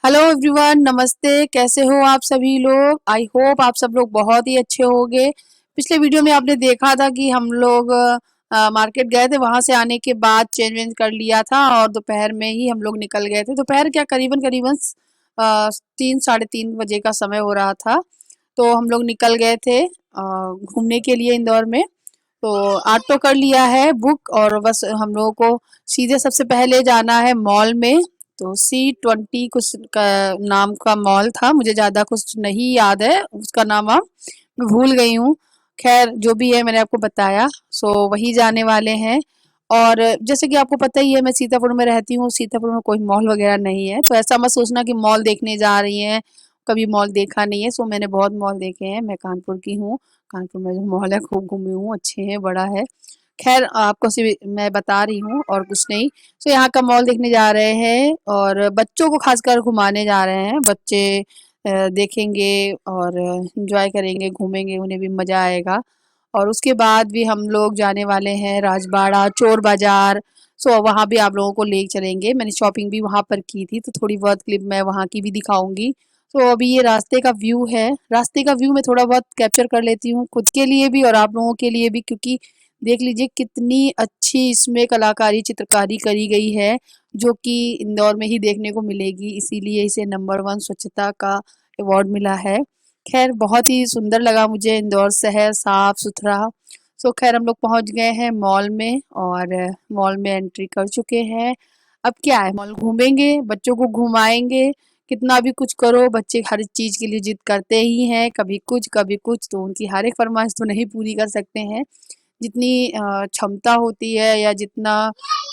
Hello everyone, नमस्ते। कैसे हो आप सभी लोग? आई होप आप सब लोग बहुत ही अच्छे होंगे। पिछले वीडियो में आपने देखा था कि हम लोग मार्केट गए थे। वहां से आने के बाद चेंज वेंज कर लिया था और दोपहर में ही हम लोग निकल गए थे। दोपहर क्या, करीबन करीबन 3 साढ़े 3 बजे का समय हो रहा था। तो हम लोग निकल गए थे घूमने के लिए इंदौर में। तो ऑटो कर लिया है बुक और बस हम लोगों को सीधे सबसे पहले जाना है मॉल में। तो C20 कुछ का नाम का मॉल था, मुझे ज़्यादा कुछ नहीं याद है उसका नाम, अब मैं भूल गई हूँ। खैर जो भी है मैंने आपको बताया, सो वही जाने वाले हैं। और जैसे कि आपको पता ही है मैं सीतापुर में रहती हूँ। सीतापुर में कोई मॉल वगैरह नहीं है, तो ऐसा मत सोचना कि मॉल देखने जा रही हैं, कभी मॉल देखा नहीं है। सो मैंने बहुत मॉल देखे हैं, मैं कानपुर की हूँ। कानपुर में जो मॉल है खूब घूमी हूँ, अच्छे हैं, बड़ा है। खैर आपको सिर्फ मैं बता रही हूँ और कुछ नहीं। तो यहाँ का मॉल देखने जा रहे हैं और बच्चों को खासकर घुमाने जा रहे हैं। बच्चे देखेंगे और एंजॉय करेंगे, घूमेंगे, उन्हें भी मज़ा आएगा। और उसके बाद भी हम लोग जाने वाले हैं राजबाड़ा, चोर बाज़ार। सो वहाँ भी आप लोगों को ले चलेंगे। मैंने शॉपिंग भी वहाँ पर की थी, तो थोड़ी बहुत क्लिप मैं वहाँ की भी दिखाऊँगी। तो अभी ये रास्ते का व्यू है। रास्ते का व्यू मैं थोड़ा बहुत कैप्चर कर लेती हूँ खुद के लिए भी और आप लोगों के लिए भी, क्योंकि देख लीजिए कितनी अच्छी इसमें कलाकारी, चित्रकारी करी गई है, जो कि इंदौर में ही देखने को मिलेगी। इसीलिए इसे नंबर 1 स्वच्छता का अवार्ड मिला है। खैर बहुत ही सुंदर लगा मुझे इंदौर शहर, साफ सुथरा। सो खैर हम लोग पहुंच गए हैं मॉल में और मॉल में एंट्री कर चुके हैं। अब क्या है, मॉल घूमेंगे, बच्चों को घुमाएंगे। कितना भी कुछ करो, बच्चे हर चीज के लिए जिद करते ही हैं, कभी कुछ कभी कुछ। तो उनकी हर एक फरमाइश तो नहीं पूरी कर सकते हैं। जितनी क्षमता होती है या जितना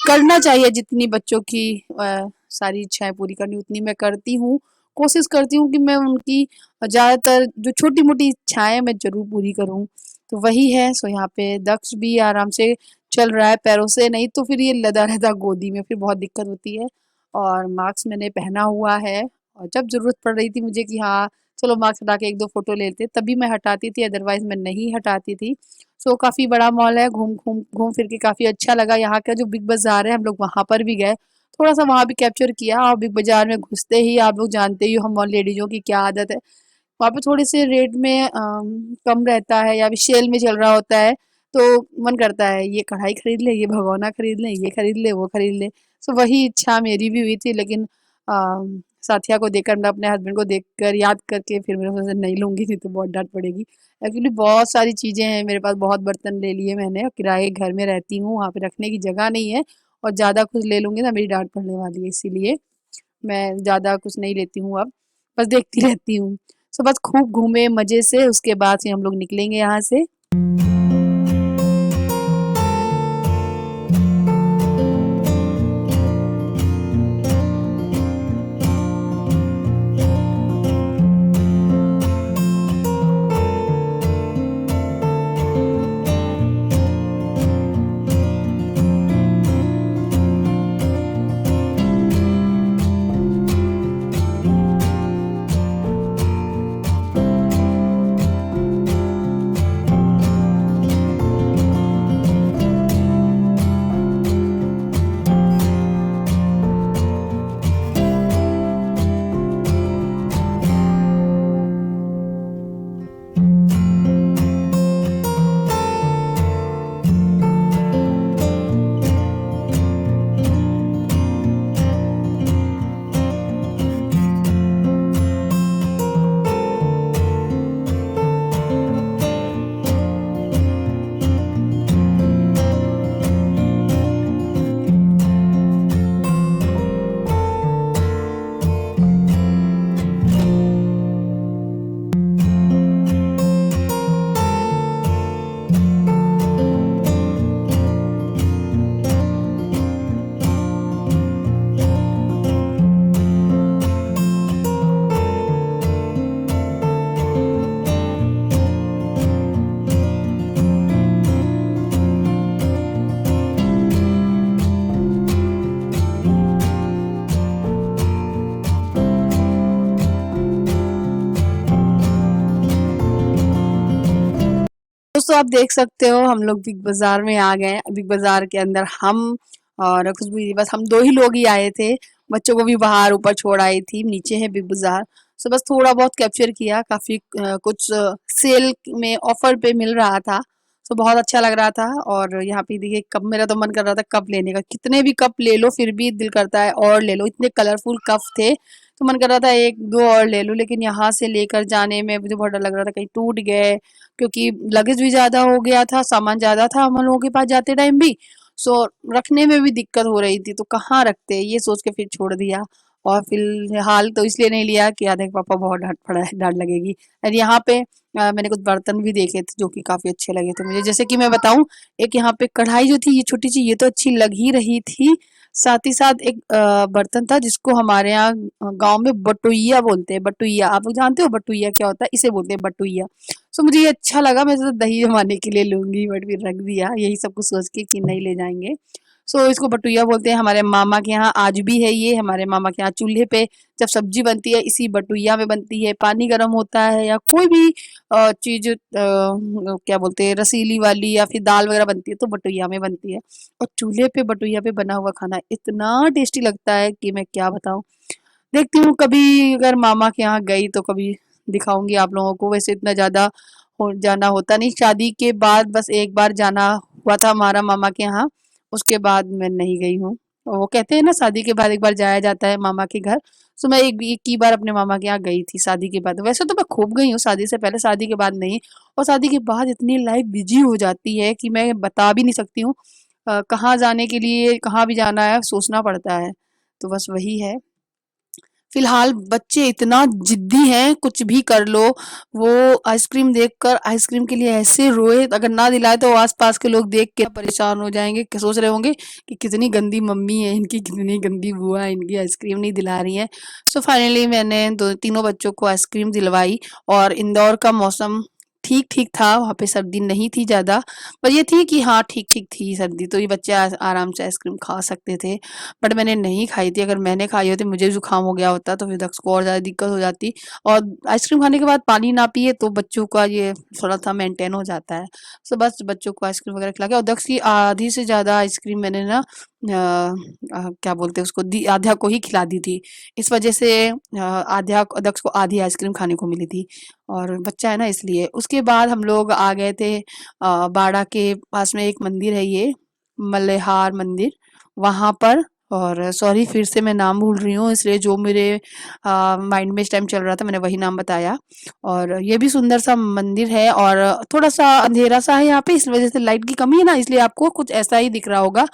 करना चाहिए, जितनी बच्चों की सारी इच्छाएं पूरी करनी, उतनी मैं करती हूँ। कोशिश करती हूँ कि मैं उनकी ज़्यादातर जो छोटी मोटी इच्छाएं मैं जरूर पूरी करूँ। तो वही है। सो यहाँ पे दक्ष भी आराम से चल रहा है पैरों से, नहीं तो फिर ये लदा रहता गोदी में, फिर बहुत दिक्कत होती है। और मास्क मैंने पहना हुआ है और जब जरूरत पड़ रही थी मुझे कि हाँ चलो मास्क हटा के एक दो फोटो लेते, तभी मैं हटाती थी, अदरवाइज मैं नहीं हटाती थी। सो काफ़ी बड़ा मॉल है, घूम घूम घूम फिर के काफ़ी अच्छा लगा। यहाँ का जो बिग बाज़ार है, हम लोग वहाँ पर भी गए, थोड़ा सा वहाँ भी कैप्चर किया। और बिग बाज़ार में घुसते ही आप लोग जानते ही हो हम लेडीज़ों की क्या आदत है, वहाँ पे थोड़े से रेट में कम रहता है या फिर सेल में चल रहा होता है। तो मन करता है ये कढ़ाई खरीद ले, ये भगोना खरीद ले, ये खरीद ले, वो खरीद ले। सो वही इच्छा मेरी भी हुई थी, लेकिन साथिया को देखकर, मैं अपने हस्बैंड को देखकर याद करके फिर मेरे सोचा नहीं लूंगी, नहीं तो बहुत डांट पड़ेगी। एक्चुअली बहुत सारी चीज़ें हैं मेरे पास, बहुत बर्तन ले लिए मैंने, और किराए के घर में रहती हूँ, वहाँ पे रखने की जगह नहीं है। और ज़्यादा कुछ ले लूंगी ना मेरी डांट पड़ने वाली है, इसीलिए मैं ज़्यादा कुछ नहीं लेती हूँ अब, बस देखती रहती हूँ। सो बस खूब घूमे मज़े से, उसके बाद से हम लोग निकलेंगे यहाँ से। दोस्तों आप देख सकते हो हम लोग बिग बाजार में आ गए हैं। बिग बाजार के अंदर हम और खुशबू दीदी, बस हम दो ही लोग ही आए थे। बच्चों को भी बाहर ऊपर छोड़ आई थी, नीचे है बिग बाजार। सो बस थोड़ा बहुत कैप्चर किया, काफी कुछ सेल में ऑफर पे मिल रहा था। सो बहुत अच्छा लग रहा था। और यहाँ पे देखिए कप, मेरा तो मन कर रहा था कप लेने का, कितने भी कप ले लो फिर भी दिल करता है और ले लो, इतने कलरफुल कप थे। तो मन कर रहा था एक दो और ले लूं, लेकिन यहाँ से लेकर जाने में मुझे बहुत डर लग रहा था कहीं टूट गए, क्योंकि लगेज भी ज्यादा हो गया था, सामान ज्यादा था हम लोगों के पास जाते टाइम भी। सो रखने में भी दिक्कत हो रही थी, तो कहाँ रखते, ये सोच के फिर छोड़ दिया। और फिलहाल तो इसलिए नहीं लिया कि आधे पापा बहुत डांट पड़ा है, डांट लगेगी। और यहाँ पे मैंने कुछ बर्तन भी देखे थे जो कि काफी अच्छे लगे थे मुझे, जैसे कि मैं बताऊं, एक यहाँ पे कढ़ाई जो थी ये छोटी सी, ये तो अच्छी लग ही रही थी। साथ ही साथ एक बर्तन था जिसको हमारे यहाँ गांव में बटुइया बोलते हैं। बटुइया आप लोग जानते हो बटुइया क्या होता है? इसे बोलते हैं बटुइया। सो मुझे ये अच्छा लगा, मैं तो दही जमाने के लिए लूंगी, बट फिर रख दिया यही सब कुछ सोच के कि नहीं ले जाएंगे। सो इसको बटुइया बोलते हैं। हमारे मामा के यहाँ आज भी है ये, हमारे मामा के यहाँ चूल्हे पे जब सब्जी बनती है इसी बटुइया में बनती है। पानी गर्म होता है या कोई भी चीज क्या बोलते हैं रसीली वाली या फिर दाल वगैरह बनती है तो बटुइया में बनती है। और चूल्हे पे बटुइया पे बना हुआ खाना इतना टेस्टी लगता है कि मैं क्या बताऊं। देखती हूँ कभी अगर मामा के यहाँ गई तो कभी दिखाऊंगी आप लोगों को। वैसे इतना ज्यादा जाना होता नहीं, शादी के बाद बस एक बार जाना हुआ था हमारा मामा के यहाँ, उसके बाद मैं नहीं गई हूँ। और वो कहते हैं ना शादी के बाद एक बार जाया जाता है मामा के घर। सो मैं एक ही बार अपने मामा के यहाँ गई थी शादी के बाद। वैसे तो मैं खूब गई हूँ शादी से पहले, शादी के बाद नहीं। और शादी के बाद इतनी लाइफ बिजी हो जाती है कि मैं बता भी नहीं सकती हूँ। कहाँ जाने के लिए, कहाँ भी जाना है सोचना पड़ता है। तो बस वही है। फिलहाल बच्चे इतना जिद्दी हैं, कुछ भी कर लो। वो आइसक्रीम देखकर आइसक्रीम के लिए ऐसे रोए, अगर ना दिलाए तो आसपास के लोग देख के परेशान हो जाएंगे, कि सोच रहे होंगे कि कितनी गंदी मम्मी है इनकी, कितनी गंदी बुआ है इनकी, आइसक्रीम नहीं दिला रही है। सो फाइनली मैंने दो तीनों बच्चों को आइसक्रीम दिलवाई। और इंदौर का मौसम ठीक ठीक था, वहाँ पे सर्दी नहीं थी ज़्यादा, पर ये थी कि हाँ ठीक ठीक थी सर्दी, तो ये बच्चे आराम से आइसक्रीम खा सकते थे। बट मैंने नहीं खाई थी, अगर मैंने खाई होती मुझे जुकाम हो गया होता तो फिर दक्ष को और ज़्यादा दिक्कत हो जाती। और आइसक्रीम खाने के बाद पानी ना पिए तो बच्चों का ये थोड़ा सा मेंटेन हो जाता है। सो बस बच्चों को आइसक्रीम वगैरह खिला के, और दक्ष की आधी से ज़्यादा आइसक्रीम मैंने ना क्या बोलते हैं उसको, आध्या को ही खिला दी थी। इस वजह से आध्या दक्ष को आधी आइसक्रीम खाने को मिली थी, और बच्चा है ना इसलिए। उसके बाद हम लोग आ गए थे बाड़ा के पास में एक मंदिर है ये, मल्लेहार मंदिर, वहां पर। और सॉरी फिर से मैं नाम भूल रही हूँ, इसलिए जो मेरे माइंड में इस टाइम चल रहा था मैंने वही नाम बताया। और ये भी सुंदर सा मंदिर है, और थोड़ा सा अंधेरा सा है यहाँ पे, इस वजह से लाइट की कमी है ना, इसलिए आपको कुछ ऐसा ही दिख रहा होगा।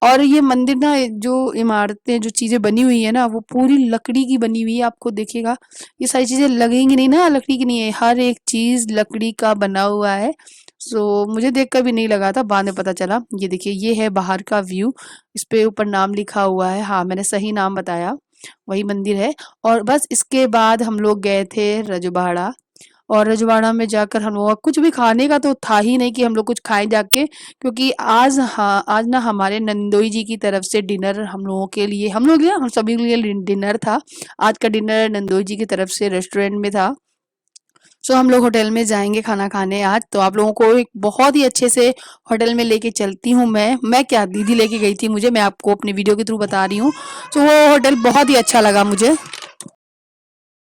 और ये मंदिर ना, जो इमारतें जो चीजें बनी हुई है ना वो पूरी लकड़ी की बनी हुई है, आपको देखिएगा ये सारी चीजें लगेंगी नहीं ना लकड़ी की नहीं है, हर एक चीज लकड़ी का बना हुआ है। सो मुझे देखकर भी नहीं लगा था, बाद में पता चला। ये देखिए ये है बाहर का व्यू, इस पे ऊपर नाम लिखा हुआ है, हाँ मैंने सही नाम बताया, वही मंदिर है। और बस इसके बाद हम लोग गए थे रजवाड़ा। और रजवाड़ा में जाकर हम लोग कुछ भी खाने का तो था ही नहीं कि हम लोग कुछ खाएं जाके, क्योंकि आज हाँ आज ना हमारे नंदोई जी की तरफ से डिनर हम लोगों के लिए, हम सभी के लिए डिनर था। आज का डिनर नंदोई जी की तरफ से रेस्टोरेंट में था। सो हम लोग होटल में जाएंगे खाना खाने आज, तो आप लोगों को एक बहुत ही अच्छे से होटल में लेके चलती हूँ। मैं क्या, दीदी लेके गई थी मुझे, मैं आपको अपने वीडियो के थ्रू बता रही हूँ। तो वो होटल बहुत ही अच्छा लगा मुझे।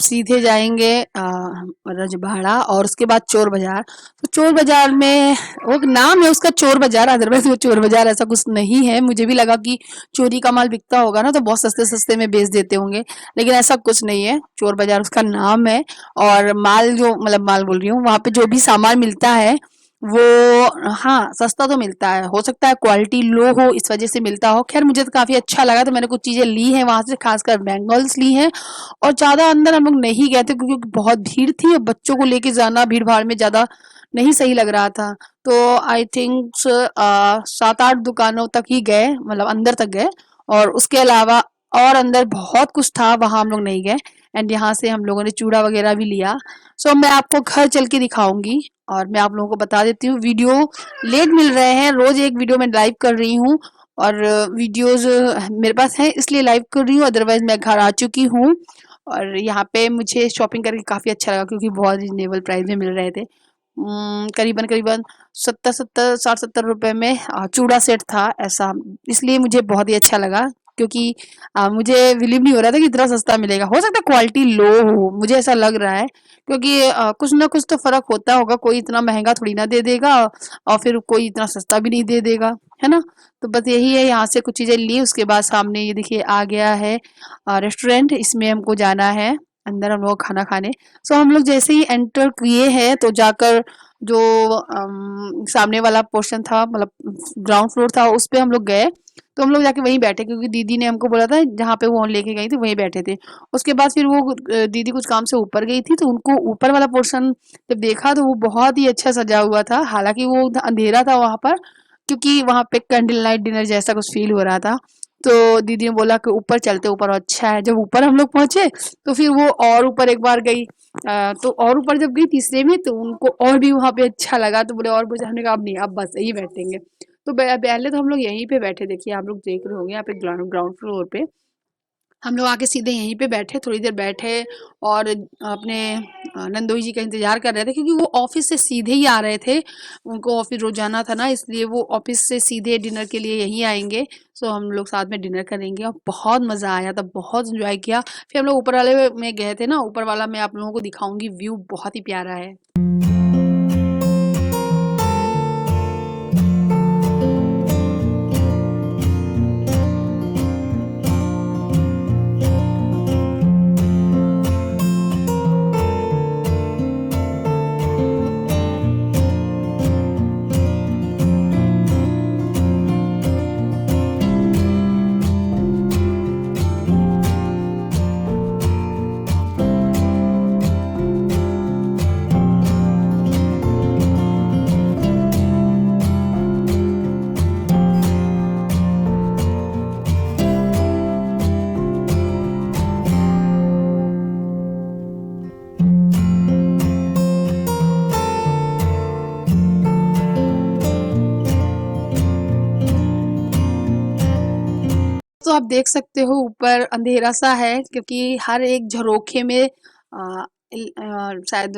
सीधे जाएंगे रजवाड़ा, और उसके बाद चोर बाजार। तो चोर बाजार में वो नाम है उसका चोर बाजार, अदरवाइज वो चोर बाजार ऐसा कुछ नहीं है। मुझे भी लगा कि चोरी का माल बिकता होगा ना तो बहुत सस्ते सस्ते में बेच देते होंगे, लेकिन ऐसा कुछ नहीं है, चोर बाजार उसका नाम है। और माल जो, मतलब माल बोल रही हूँ, वहां पे जो भी सामान मिलता है वो हाँ सस्ता तो मिलता है, हो सकता है क्वालिटी लो हो इस वजह से मिलता हो। खैर मुझे तो काफी अच्छा लगा, तो मैंने कुछ चीजें ली हैं वहां से, खासकर बैंगल्स ली हैं। और ज्यादा अंदर हम लोग नहीं गए थे क्योंकि बहुत भीड़ थी, और बच्चों को लेके जाना भीड़ भाड़ में ज्यादा नहीं सही लग रहा था। तो आई थिंक 7-8 दुकानों तक ही गए, मतलब अंदर तक गए। और उसके अलावा और अंदर बहुत कुछ था, वहां हम लोग नहीं गए। एंड यहाँ से हम लोगों ने चूड़ा वगैरह भी लिया। सो मैं आपको घर चल के दिखाऊंगी। और मैं आप लोगों को बता देती हूँ, वीडियो लेट मिल रहे हैं, रोज एक वीडियो मैं लाइव कर रही हूँ। और वीडियोस मेरे पास हैं इसलिए लाइव कर रही हूँ, अदरवाइज मैं घर आ चुकी हूँ। और यहाँ पे मुझे शॉपिंग करके काफी अच्छा लगा, क्योंकि बहुत रिजनेबल प्राइस में मिल रहे थे। करीबन करीबन 70-70 60-70 रुपए में चूड़ा सेट था ऐसा, इसलिए मुझे बहुत ही अच्छा लगा। क्योंकि मुझे बिलीव नहीं हो रहा था कि इतना सस्ता मिलेगा। हो सकता है क्वालिटी लो हो, मुझे ऐसा लग रहा है क्योंकि कुछ ना कुछ तो फ़र्क होता होगा, कोई इतना महँगा थोड़ी ना दे देगा और फिर कोई इतना सस्ता भी नहीं दे देगा, है ना? तो बस यही है, यहाँ से कुछ चीज़ें ली, उसके बाद सामने ये देखिए आ गया है रेस्टोरेंट, इसमें हमको जाना है अंदर हम लोग खाना खाने। सो हम लोग जैसे ही एंटर किए हैं तो जाकर जो सामने वाला पोर्शन था, मतलब ग्राउंड फ्लोर था, उस पे हम लोग गए। तो हम लोग जाके वहीं बैठे क्योंकि दीदी ने हमको बोला था जहाँ पे वो लेके गई थी वहीं बैठे थे। उसके बाद फिर वो दीदी कुछ काम से ऊपर गई थी तो उनको ऊपर वाला पोर्शन जब देखा तो वो बहुत ही अच्छा सजा हुआ था। हालाँकि वो अंधेरा था वहाँ पर, क्योंकि वहाँ पे कैंडल लाइट डिनर जैसा कुछ फ़ील हो रहा था। तो दीदी ने बोला कि ऊपर चलते, ऊपर अच्छा है। जब ऊपर हम लोग पहुँचे तो फिर वो और ऊपर एक बार गई। तो और ऊपर जब गई तीसरे में तो उनको और भी वहाँ पे अच्छा लगा तो बोले और मुझे, हमने कहा अब नहीं, अब बस यहीं बैठेंगे। तो पहले तो हम लोग यहीं पे बैठे, देखिए आप लोग देख रहे होंगे यहाँ पे ग्राउंड ग्राउंड फ्लोर पे हम लोग आके सीधे यहीं पे बैठे, थोड़ी देर बैठे और अपने नंदोई जी का इंतजार कर रहे थे क्योंकि वो ऑफिस से सीधे ही आ रहे थे। उनको ऑफिस रोजाना था ना, इसलिए वो ऑफिस से सीधे डिनर के लिए यहीं आएंगे। सो हम लोग साथ में डिनर करेंगे और बहुत मज़ा आया था, बहुत एंजॉय किया। फिर हम लोग ऊपर वाले में गए थे ना, ऊपर वाला मैं आप लोगों को दिखाऊंगी, व्यू बहुत ही प्यारा है। तो आप देख सकते हो ऊपर अंधेरा सा है क्योंकि हर एक झरोखे में शायद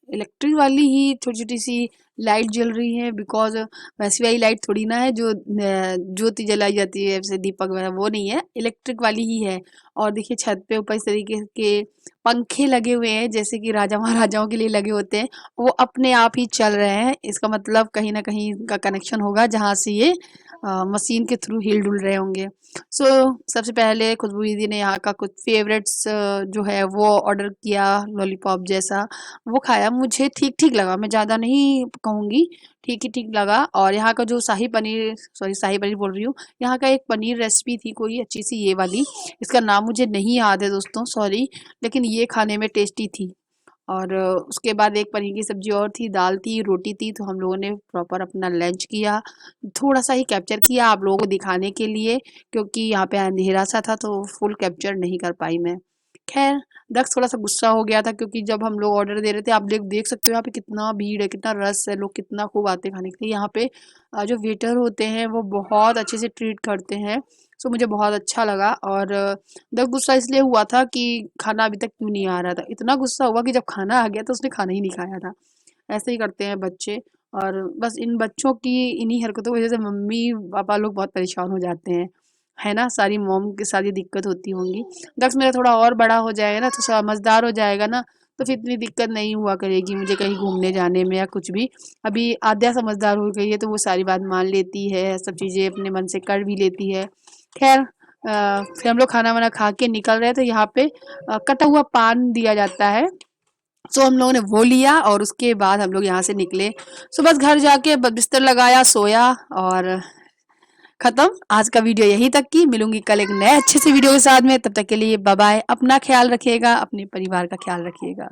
इलेक्ट्रिक वाली ही छोटी छोटी सी लाइट जल रही है, बिकॉज वैसी वाली लाइट थोड़ी ना है जो ज्योति जलाई जाती है जैसे दीपक वगैरह, वो नहीं है, इलेक्ट्रिक वाली ही है। और देखिए छत पे ऊपर इस तरीके के पंखे लगे हुए हैं जैसे कि राजा महाराजाओं के लिए लगे होते हैं, वो अपने आप ही चल रहे हैं। इसका मतलब कहीं ना कहीं इनका कनेक्शन होगा जहाँ से ये मशीन के थ्रू हिल डुल रहे होंगे। सो सबसे पहले खुशबू दीदी ने यहाँ का कुछ फेवरेट्स जो है वो ऑर्डर किया, लॉलीपॉप जैसा वो खाया। मुझे ठीक ठीक लगा, मैं ज़्यादा नहीं कहूँगी, ठीक ही ठीक लगा। और यहाँ का जो शाही पनीर, सॉरी शाही पनीर बोल रही हूँ, यहाँ का एक पनीर रेसिपी थी कोई अच्छी सी ये वाली, इसका नाम मुझे नहीं याद है दोस्तों, सॉरी, लेकिन ये खाने में टेस्टी थी। और उसके बाद एक पनीर की सब्जी और थी, दाल थी, रोटी थी। तो हम लोगों ने प्रॉपर अपना लंच किया, थोड़ा सा ही कैप्चर किया आप लोगों को दिखाने के लिए क्योंकि यहाँ पे अंधेरा सा था तो फुल कैप्चर नहीं कर पाई मैं। खैर, दक्ष थोड़ा सा गुस्सा हो गया था क्योंकि जब हम लोग ऑर्डर दे रहे थे, आप देख सकते हो यहाँ पे कितना भीड़ है, कितना रस है, लोग कितना खूब आते हैं खाने के लिए। यहाँ पे जो वेटर होते हैं वो बहुत अच्छे से ट्रीट करते हैं। सो मुझे बहुत अच्छा लगा। और दक्ष गुस्सा इसलिए हुआ था कि खाना अभी तक क्यों नहीं आ रहा था, इतना गुस्सा हुआ कि जब खाना आ गया तो उसने खाना ही नहीं खाया था। ऐसे ही करते हैं बच्चे। और बस इन बच्चों की इन्हीं हरकतों की वजह से मम्मी पापा लोग बहुत परेशान हो जाते हैं, है ना? सारी मॉम के साथ ये दिक्कत होती होंगी। दक्ष मेरा थोड़ा और बड़ा हो जाएगा ना, तो समझदार हो जाएगा ना, तो फिर इतनी दिक्कत नहीं हुआ करेगी मुझे कहीं घूमने जाने में या कुछ भी। अभी आद्या समझदार हो गई है तो वो सारी बात मान लेती है, सब चीज़ें अपने मन से कर भी लेती है। खैर, फिर हम लोग खाना वाना खा के निकल रहे थे। यहाँ पे कटा हुआ पान दिया जाता है, सो हम लोगों ने वो लिया और उसके बाद हम लोग यहाँ से निकले। सो बस घर जाके बिस्तर लगाया, सोया और खत्म। आज का वीडियो यहीं तक की, मिलूंगी कल एक नए अच्छे से वीडियो के साथ में। तब तक के लिए बाय बाय, अपना ख्याल रखिएगा, अपने परिवार का ख्याल रखिएगा।